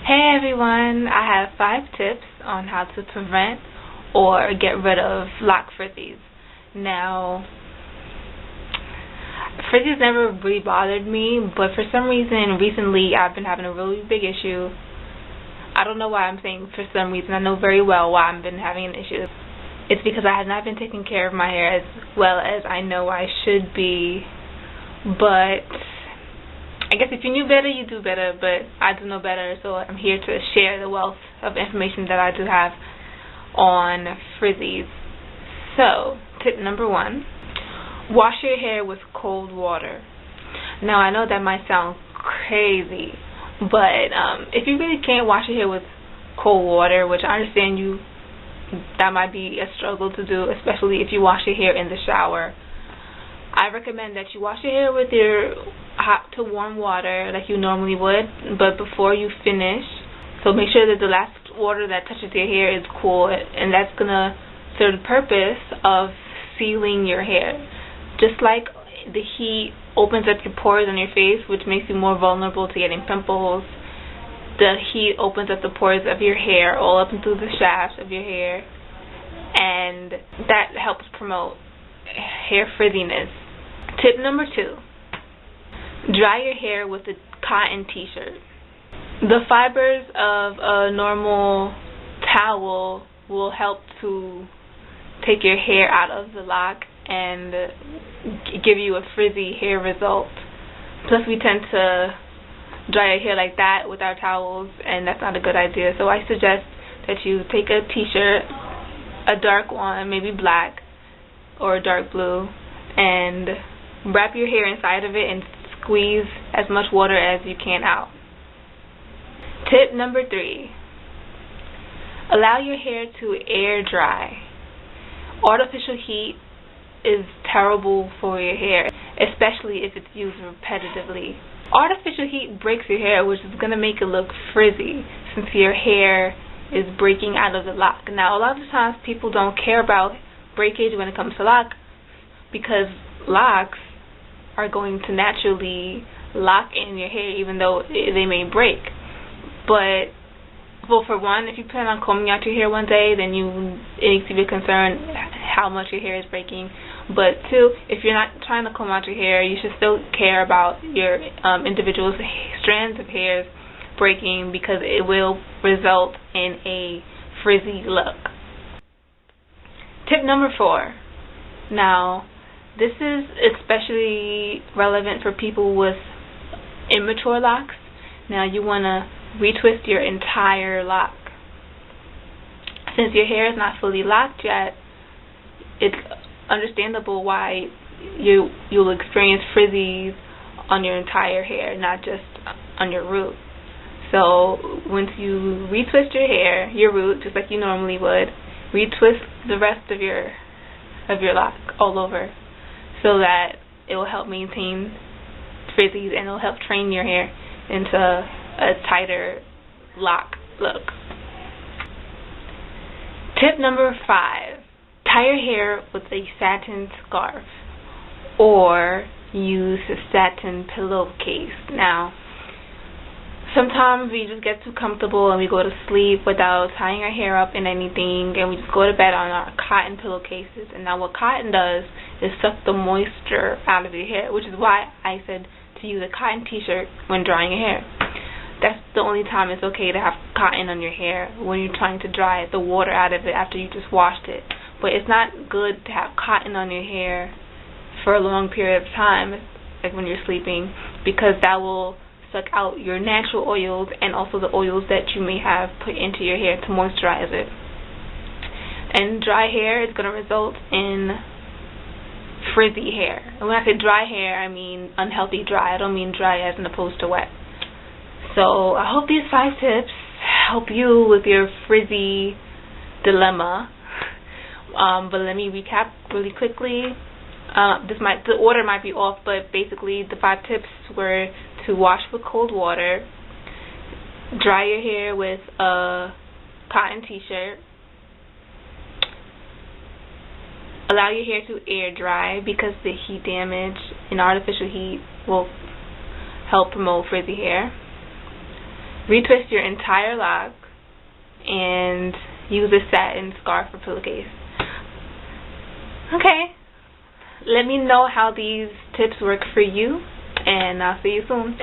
Hey everyone, I have 5 tips on how to prevent or get rid of lock frizzies. Now, frizzies never really bothered me, but for some reason recently I've been having a really big issue. I don't know why I'm saying for some reason. I know very well why I've been having an issue. It's because I have not been taking care of my hair as well as I know I should be, but I guess if you knew better, you do better, but I do know better, so I'm here to share the wealth of information that I do have on frizzies. So, tip number 1, wash your hair with cold water. Now, I know that might sound crazy, but if you really can't wash your hair with cold water, which I understand that might be a struggle to do, especially if you wash your hair in the shower, I recommend that you wash your hair with your hot to warm water like you normally would, but before you finish, so make sure that the last water that touches your hair is cool, and that's going to serve the purpose of sealing your hair. Just like the heat opens up your pores on your face, which makes you more vulnerable to getting pimples, the heat opens up the pores of your hair all up into the shafts of your hair, and that helps promote hair frizziness. Tip number 2, dry your hair with a cotton t-shirt. The fibers of a normal towel will help to take your hair out of the lock and give you a frizzy hair result. Plus we tend to dry your hair like that with our towels, and that's not a good idea. So I suggest that you take a t-shirt, a dark one, maybe black or a dark blue, and wrap your hair inside of it and squeeze as much water as you can out. Tip number 3, allow your hair to air dry. Artificial heat is terrible for your hair, especially if it's used repetitively. Artificial heat breaks your hair, which is going to make it look frizzy since your hair is breaking out of the lock. Now, a lot of times people don't care about breakage when it comes to lock because locks are going to naturally lock in your hair even though they may break. But, well, for one, if you plan on combing out your hair one day, then it needs to be concerned how much your hair is breaking. But 2, if you're not trying to comb out your hair, you should still care about your individual strands of hairs breaking because it will result in a frizzy look. Tip number 4. Now, this is especially relevant for people with immature locks. Now, you want to retwist your entire lock. Since your hair is not fully locked yet, it's understandable why you'll experience frizzies on your entire hair, not just on your root. So once you retwist your hair, your root, just like you normally would, retwist the rest of your lock all over so that it will help maintain frizzies and it will help train your hair into a tighter lock look. Tip number 5, tie your hair with a satin scarf or use a satin pillowcase. Now, sometimes we just get too comfortable and we go to sleep without tying our hair up in anything, and we just go to bed on our cotton pillowcases. And now what cotton does is suck the moisture out of your hair, which is why I said to use a cotton t-shirt when drying your hair. That's the only time it's okay to have cotton on your hair, when you're trying to dry the water out of it after you just washed it. But it's not good to have cotton on your hair for a long period of time, like when you're sleeping, because that will suck out your natural oils and also the oils that you may have put into your hair to moisturize it. And dry hair is going to result in frizzy hair. And when I say dry hair, I mean unhealthy dry. I don't mean dry as in opposed to wet. So I hope these 5 tips help you with your frizzy dilemma. But let me recap really quickly. The order might be off, but basically the 5 tips were to wash with cold water, dry your hair with a cotton t-shirt, allow your hair to air dry because the heat damage and artificial heat will help promote frizzy hair, retwist your entire lock, and use a satin scarf or pillowcase. Okay, let me know how these tips work for you, and I'll see you soon.